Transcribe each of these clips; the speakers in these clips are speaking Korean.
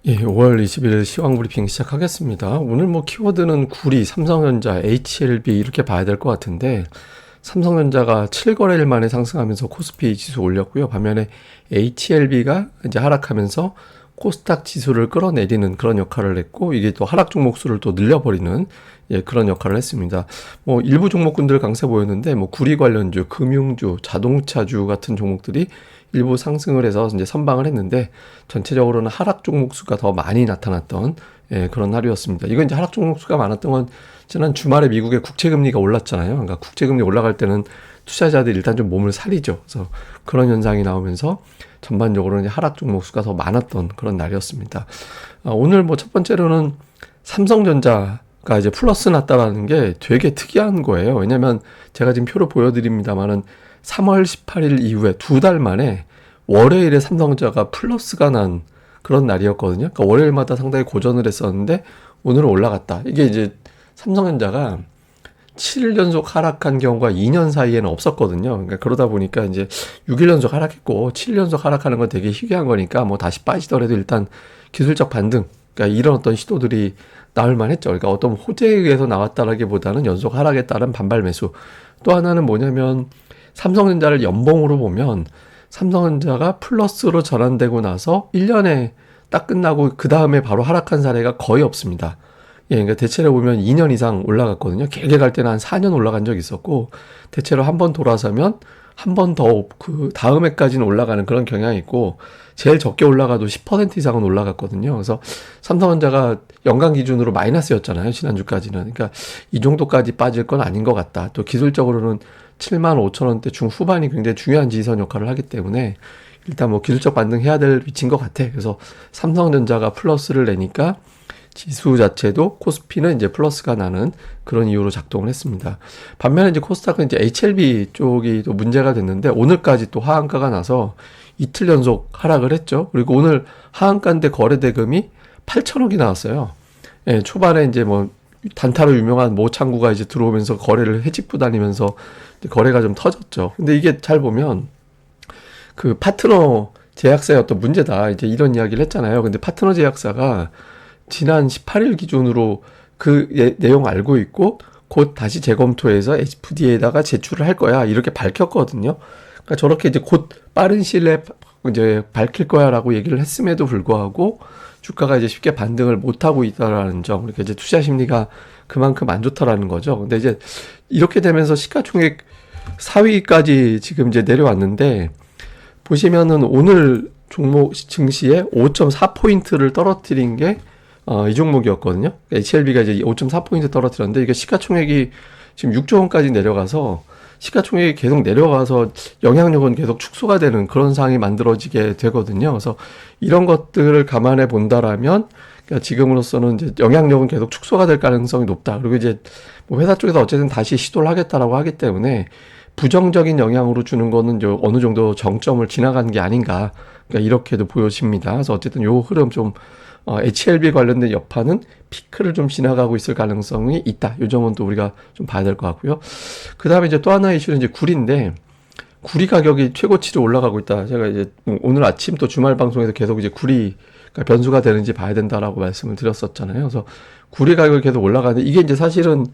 예, 5월 20일 시황 브리핑 시작하겠습니다. 오늘 뭐 키워드는 구리, 삼성전자, HLB 이렇게 봐야 될 것 같은데, 삼성전자가 7거래일 만에 상승하면서 코스피 지수 올렸고요. 반면에 HLB가 이제 하락하면서 코스닥 지수를 끌어내리는 그런 역할을 했고, 이게 또 하락 종목 수를 또 늘려버리는 그런 역할을 했습니다. 뭐 일부 종목군들 강세 보였는데, 뭐 구리 관련주, 금융주, 자동차주 같은 종목들이 일부 상승을 해서 이제 선방을 했는데, 전체적으로는 하락 종목 수가 더 많이 나타났던 그런 하루였습니다. 이건 이제 하락 종목 수가 많았던 건 지난 주말에 미국의 국채금리가 올랐잖아요. 그러니까 국채금리 올라갈 때는 투자자들이 일단 좀 몸을 사리죠. 그래서 그런 현상이 나오면서 전반적으로 이제 하락 종목 수가 더 많았던 그런 날이었습니다. 오늘 뭐 첫 번째로는 삼성전자가 이제 플러스 났다라는 게 되게 특이한 거예요. 왜냐면 제가 지금 표를 보여드립니다만은 3월 18일 이후에 2달 만에 월요일에 삼성전자가 플러스가 난 그런 날이었거든요. 그러니까 월요일마다 상당히 고전을 했었는데 오늘은 올라갔다. 이게 이제 삼성전자가 7일 연속 하락한 경우가 2년 사이에는 없었거든요. 그러니까 그러다 보니까 이제 6일 연속 하락했고 7일 연속 하락하는 건 되게 희귀한 거니까 뭐 다시 빠지더라도 일단 기술적 반등, 그러니까 이런 어떤 시도들이 나올 만했죠. 그러니까 어떤 호재에 의해서 나왔다라기보다는 연속 하락에 따른 반발 매수. 또 하나는 뭐냐면 삼성전자를 연봉으로 보면 삼성전자가 플러스로 전환되고 나서 1년에 딱 끝나고 그 다음에 바로 하락한 사례가 거의 없습니다. 그러니까 대체로 보면 2년 이상 올라갔거든요. 길게 갈 때는 한 4년 올라간 적이 있었고, 대체로 한 번 돌아서면 한 번 더 그 다음 해까지는 올라가는 그런 경향이 있고, 제일 적게 올라가도 10% 이상은 올라갔거든요. 그래서 삼성전자가 연간 기준으로 마이너스였잖아요. 지난주까지는. 그러니까 이 정도까지 빠질 건 아닌 것 같다. 또 기술적으로는 75,000원대 중후반이 굉장히 중요한 지지선 역할을 하기 때문에 일단 뭐 기술적 반등해야 될 위치인 것 같아. 그래서 삼성전자가 플러스를 내니까 지수 자체도 코스피는 이제 플러스가 나는 그런 이유로 작동을 했습니다. 반면에 이제 코스닥은 이제 HLB 쪽이 또 문제가 됐는데 오늘까지 또 하한가가 나서 이틀 연속 하락을 했죠. 그리고 오늘 하한가인데 거래 대금이 8천억이 나왔어요. 초반에 이제 뭐 단타로 유명한 모 창구가 이제 들어오면서 거래를 해집고 다니면서 거래가 좀 터졌죠. 근데 이게 잘 보면 그 파트너 제약사의 어떤 문제다, 이제 이런 이야기를 했잖아요. 근데 파트너 제약사가 지난 18일 기준으로 그 내용 알고 있고 곧 다시 재검토해서 FDA에다가 제출을 할 거야, 이렇게 밝혔거든요. 그러니까 저렇게 이제 곧 빠른 시일 내에 이제 밝힐 거야라고 얘기를 했음에도 불구하고 주가가 이제 쉽게 반등을 못 하고 있다라는 점, 그러니까 이제 투자 심리가 그만큼 안 좋다라는 거죠. 근데 이제 이렇게 되면서 시가총액 4위까지 지금 이제 내려왔는데, 보시면은 오늘 종목 증시에 5.4포인트를 떨어뜨린 게 이 종목이었거든요. HLB가 이제 5.4포인트 떨어뜨렸는데, 이게 시가총액이 지금 6조 원까지 내려가서 시가총액이 계속 내려가서 영향력은 계속 축소가 되는 그런 상황이 만들어지게 되거든요. 그래서 이런 것들을 감안해 본다라면, 그러니까 지금으로서는 이제 영향력은 계속 축소가 될 가능성이 높다. 그리고 이제 뭐 회사 쪽에서 어쨌든 다시 시도를 하겠다라고 하기 때문에 부정적인 영향으로 주는 거는 이제 어느 정도 정점을 지나간 게 아닌가, 그러니까 이렇게도 보여집니다. 그래서 어쨌든 요 흐름 좀 HLB 관련된 여파는 피크를 좀 지나가고 있을 가능성이 있다. 요 점은 또 우리가 좀 봐야 될 것 같고요. 그 다음에 이제 또 하나의 이슈는 이제 구리인데, 구리 가격이 최고치로 올라가고 있다. 제가 이제 오늘 아침 또 주말 방송에서 계속 이제 구리가 변수가 되는지 봐야 된다라고 말씀을 드렸었잖아요. 그래서 구리 가격이 계속 올라가는데, 이게 이제 사실은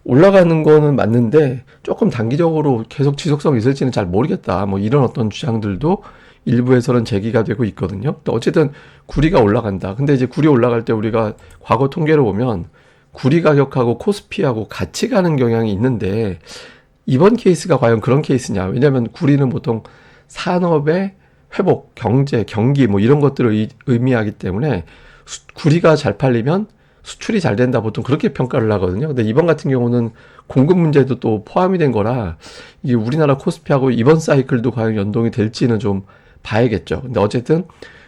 올라가는 거는 맞는데 조금 단기적으로 계속 지속성이 있을지는 잘 모르겠다, 뭐 이런 어떤 주장들도 일부에서는 제기가 되고 있거든요. 또 어쨌든 구리가 올라간다. 근데 이제 구리 올라갈 때 우리가 과거 통계를 보면 구리 가격하고 코스피하고 같이 가는 경향이 있는데, 이번 케이스가 과연 그런 케이스냐. 왜냐하면 구리는 보통 산업의 회복, 경제, 경기 뭐 이런 것들을 의미하기 때문에 구리가 잘 팔리면 수출이 잘 된다, 보통 그렇게 평가를 하거든요. 근데 이번 같은 경우는 공급 문제도 또 포함이 된 거라, 이게 우리나라 코스피하고 이번 사이클도 과연 연동이 될지는 좀 봐야겠죠. 근데 어쨌든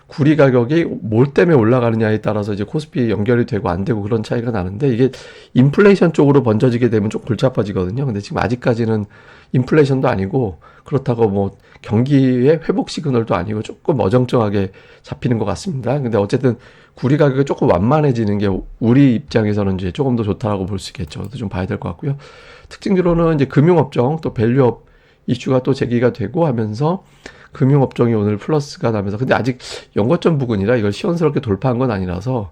구리 가격이 뭘 때문에 올라가느냐에 따라서 이제 코스피 연결이 되고 안 되고 그런 차이가 나는데, 이게 인플레이션 쪽으로 번져지게 되면 좀 골치 아파지거든요. 근데 지금 아직까지는 인플레이션도 아니고 그렇다고 뭐 경기의 회복 시그널도 아니고 조금 어정쩡하게 잡히는 것 같습니다. 근데 어쨌든 구리 가격이 조금 완만해지는 게 우리 입장에서는 이제 조금 더 좋다라고 볼 수 있겠죠. 그래서 좀 봐야 될 것 같고요. 특징적으로는 이제 금융업종 또 밸류업 이슈가 또 제기가 되고 하면서 금융업종이 오늘 플러스가 나면서, 근데 아직 연거점 부근이라 이걸 시원스럽게 돌파한 건 아니라서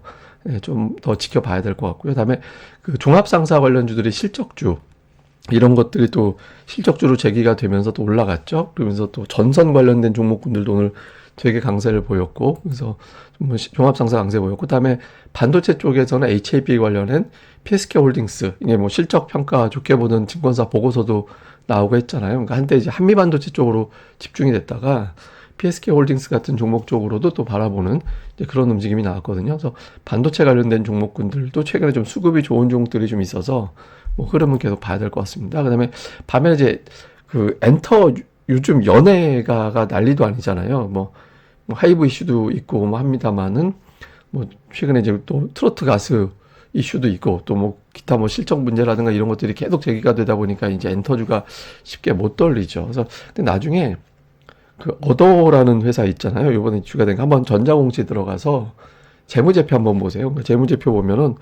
좀 더 지켜봐야 될 것 같고요. 그다음에 그 종합상사 관련주들이 실적주 이런 것들이 또 실적주로 제기가 되면서 또 올라갔죠. 그러면서 또 전선 관련된 종목군들도 오늘 되게 강세를 보였고, 그래서 좀 종합상사 강세 보였고, 그다음에 반도체 쪽에서는 HAP 관련된 PSK홀딩스, 이게 뭐 실적 평가 좋게 보는 증권사 보고서도 나오고 했잖아요. 그러니까 한때 이제 한미 반도체 쪽으로 집중이 됐다가 PSK홀딩스 같은 종목 쪽으로도 또 바라보는 이제 그런 움직임이 나왔거든요. 그래서 반도체 관련된 종목군들도 최근에 좀 수급이 좋은 종목들이 좀 있어서 뭐 흐름은 계속 봐야 될 것 같습니다. 그다음에 반면에 이제 그 엔터 요즘 연예가가 난리도 아니잖아요. 뭐 하이브 이슈도 있고 뭐 합니다만은 뭐 최근에 이제 또 트로트 가수 이슈도 있고 또 뭐 기타 뭐 실적 문제라든가 이런 것들이 계속 제기가 되다 보니까 이제 엔터주가 쉽게 못 돌리죠. 그래서 근데 나중에 그 어도라는 회사 있잖아요. 이번에 이슈가 된 거 한번 전자공시 들어가서 재무제표 한번 보세요. 그러니까 재무제표 보면은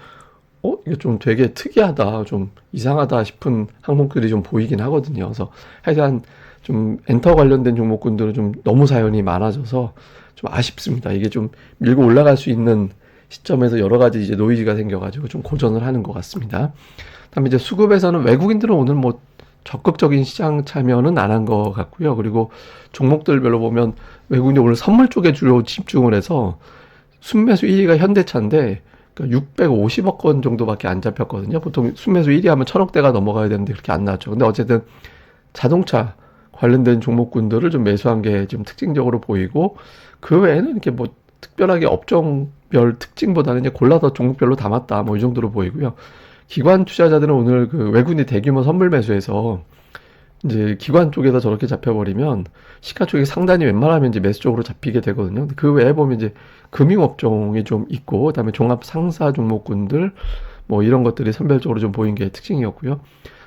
이게 좀 되게 특이하다, 좀 이상하다 싶은 항목들이 좀 보이긴 하거든요. 그래서 하여간 좀 엔터 관련된 종목군들은 좀 너무 사연이 많아져서 좀 아쉽습니다. 이게 좀 밀고 올라갈 수 있는 시점에서 여러 가지 이제 노이즈가 생겨가지고 좀 고전을 하는 것 같습니다. 다음에 이제 수급에서는 외국인들은 오늘 뭐 적극적인 시장 참여는 안 한 것 같고요. 그리고 종목들별로 보면 외국인이 오늘 선물 쪽에 주로 집중을 해서 순매수 1위가 현대차인데 650억 원 정도밖에 안 잡혔거든요. 보통 순매수 1위 하면 1000억대가 넘어가야 되는데 그렇게 안 나왔죠. 근데 어쨌든 자동차 관련된 종목군들을 좀 매수한 게 좀 특징적으로 보이고, 그 외에는 이렇게 뭐 특별하게 업종별 특징보다는 이제 골라서 종목별로 담았다, 뭐 이 정도로 보이고요. 기관 투자자들은 오늘 그 외국인이 대규모 선물 매수해서 이제 기관 쪽에서 저렇게 잡혀버리면 시가총액 상단이 웬만하면 이제 매수 쪽으로 잡히게 되거든요. 그 외에 보면 이제 금융업종이 좀 있고, 그다음에 종합 상사 종목군들 뭐 이런 것들이 선별적으로 좀 보인 게 특징이었고요.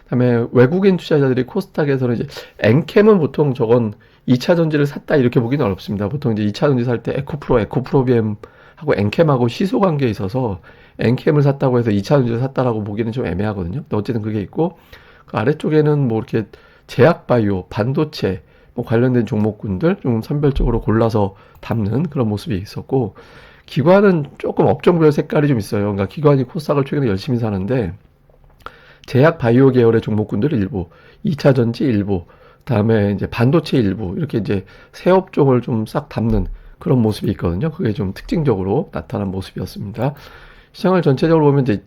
그다음에 외국인 투자자들이 코스닥에서는 이제 엔캠은 보통 저건 2차 전지를 샀다 이렇게 보기는 어렵습니다. 보통 이제 2차 전지 살 때 에코프로비엠하고 엔캠하고 시소 관계에 있어서 엔캠을 샀다고 해서 2차 전지를 샀다라고 보기는 좀 애매하거든요. 근데 어쨌든 그게 있고, 그 아래쪽에는 뭐 이렇게 제약바이오, 반도체 뭐 관련된 종목군들 좀 선별적으로 골라서 담는 그런 모습이 있었고, 기관은 조금 업종별 색깔이 좀 있어요. 그러니까 기관이 코스닥을 최근에 열심히 사는데 제약 바이오 계열의 종목군들 일부, 2차 전지 일부, 다음에 이제 반도체 일부, 이렇게 이제 새 업종을 좀 싹 담는 그런 모습이 있거든요. 그게 좀 특징적으로 나타난 모습이었습니다. 시장을 전체적으로 보면 이제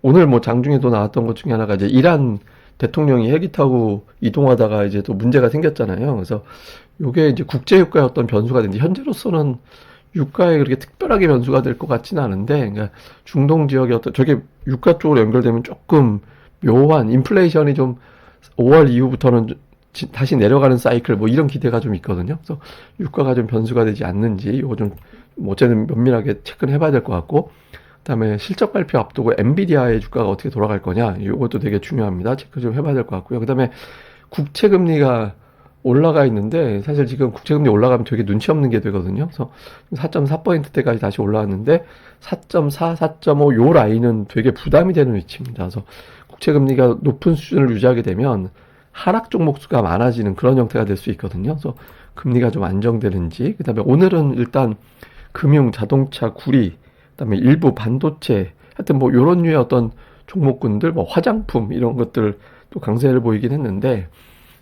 오늘 뭐 장중에도 나왔던 것 중에 하나가 이제 이란 대통령이 헬기 타고 이동하다가 이제 또 문제가 생겼잖아요. 그래서 요게 이제 국제 유가의 어떤 변수가 되는데, 현재로서는 유가에 그렇게 특별하게 변수가 될 것 같지는 않은데, 그러니까 중동 지역의 어떤 저게 유가 쪽으로 연결되면 조금 묘한 인플레이션이 좀 5월 이후부터는 다시 내려가는 사이클 뭐 이런 기대가 좀 있거든요. 그래서 유가가 좀 변수가 되지 않는지 이거 좀 어쨌든 면밀하게 체크를 해봐야 될 것 같고, 그다음에 실적 발표 앞두고 엔비디아의 주가가 어떻게 돌아갈 거냐, 이것도 되게 중요합니다. 체크 좀 해봐야 될 것 같고요. 그다음에 국채 금리가 올라가 있는데, 사실 지금 국채 금리 올라가면 되게 눈치 없는 게 되거든요. 그래서 4.4%대까지 다시 올라왔는데 4.4, 4.5 요 라인은 되게 부담이 되는 위치입니다. 그래서 국채 금리가 높은 수준을 유지하게 되면 하락 종목 수가 많아지는 그런 형태가 될 수 있거든요. 그래서 금리가 좀 안정되는지, 그다음에 오늘은 일단 금융, 자동차, 구리, 그다음에 일부 반도체, 하여튼 뭐 요런 류의 어떤 종목군들, 뭐 화장품 이런 것들 또 강세를 보이긴 했는데,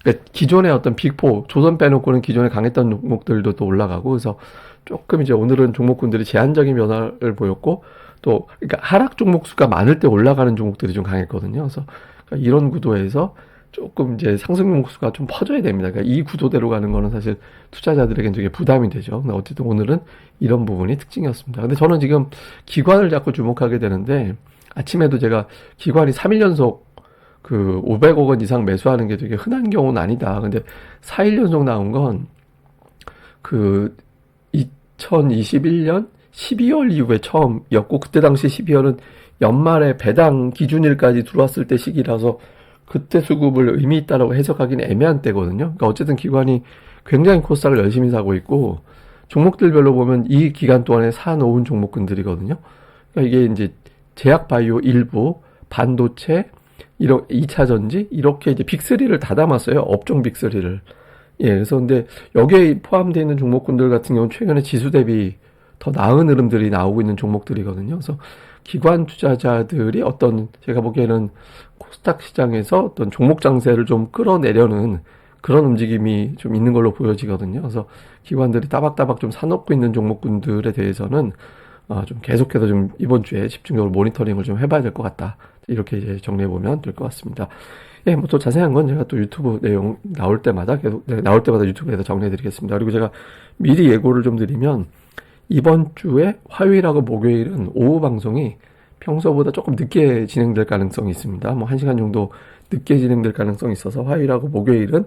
그러니까 기존의 어떤 빅4, 조선 빼놓고는 기존에 강했던 종목들도 또 올라가고, 그래서 조금 이제 오늘은 종목군들이 제한적인 변화를 보였고, 또 그러니까 하락 종목 수가 많을 때 올라가는 종목들이 좀 강했거든요. 그래서 그러니까 이런 구도에서 조금 이제 상승 종목 수가 좀 퍼져야 됩니다. 그러니까 이 구도대로 가는 거는 사실 투자자들에겐 되게 부담이 되죠. 근데 어쨌든 오늘은 이런 부분이 특징이었습니다. 근데 저는 지금 기관을 자꾸 주목하게 되는데, 아침에도 제가 기관이 3일 연속 그 500억 원 이상 매수하는 게 되게 흔한 경우는 아니다. 근데 4일 연속 나온 건 그 2021년 12월 이후에 처음이었고, 그때 당시 12월은 연말에 배당 기준일까지 들어왔을 때 시기라서 그때 수급을 의미 있다라고 해석하기는 애매한 때거든요. 그러니까 어쨌든 기관이 굉장히 코스닥을 열심히 사고 있고, 종목들별로 보면 이 기간 동안에 사놓은 종목군들이거든요. 그러니까 이게 이제 제약 바이오 일부, 반도체, 이런 2차 전지 이렇게 이제 빅3를 다 담았어요. 업종 빅3를. 예, 그래서 근데 여기에 포함되어 있는 종목군들 같은 경우는 최근에 지수 대비 더 나은 흐름들이 나오고 있는 종목들이거든요. 그래서 기관 투자자들이 어떤 제가 보기에는 코스닥 시장에서 어떤 종목 장세를 좀 끌어내려는 그런 움직임이 좀 있는 걸로 보여지거든요. 그래서 기관들이 따박따박 좀 사놓고 있는 종목군들에 대해서는 좀 계속해서 좀 이번 주에 집중적으로 모니터링을 좀 해봐야 될 것 같다. 이렇게 이제 정리해 보면 될 것 같습니다. 예, 뭐 또 자세한 건 제가 또 유튜브 내용 나올 때마다 계속 나올 때마다 유튜브에서 정리해 드리겠습니다. 그리고 제가 미리 예고를 좀 드리면 이번 주에 화요일하고 목요일은 오후 방송이 평소보다 조금 늦게 진행될 가능성이 있습니다. 뭐 1시간 정도 늦게 진행될 가능성이 있어서 화요일하고 목요일은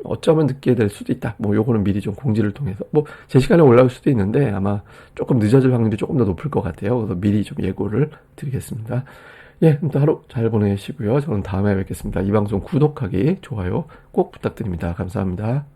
어쩌면 늦게 될 수도 있다. 뭐 요거는 미리 좀 공지를 통해서 뭐 제 시간에 올라올 수도 있는데 아마 조금 늦어질 확률이 조금 더 높을 것 같아요. 그래서 미리 좀 예고를 드리겠습니다. 예, 그럼 또 하루 잘 보내시고요. 저는 다음에 뵙겠습니다. 이 방송 구독하기, 좋아요 꼭 부탁드립니다. 감사합니다.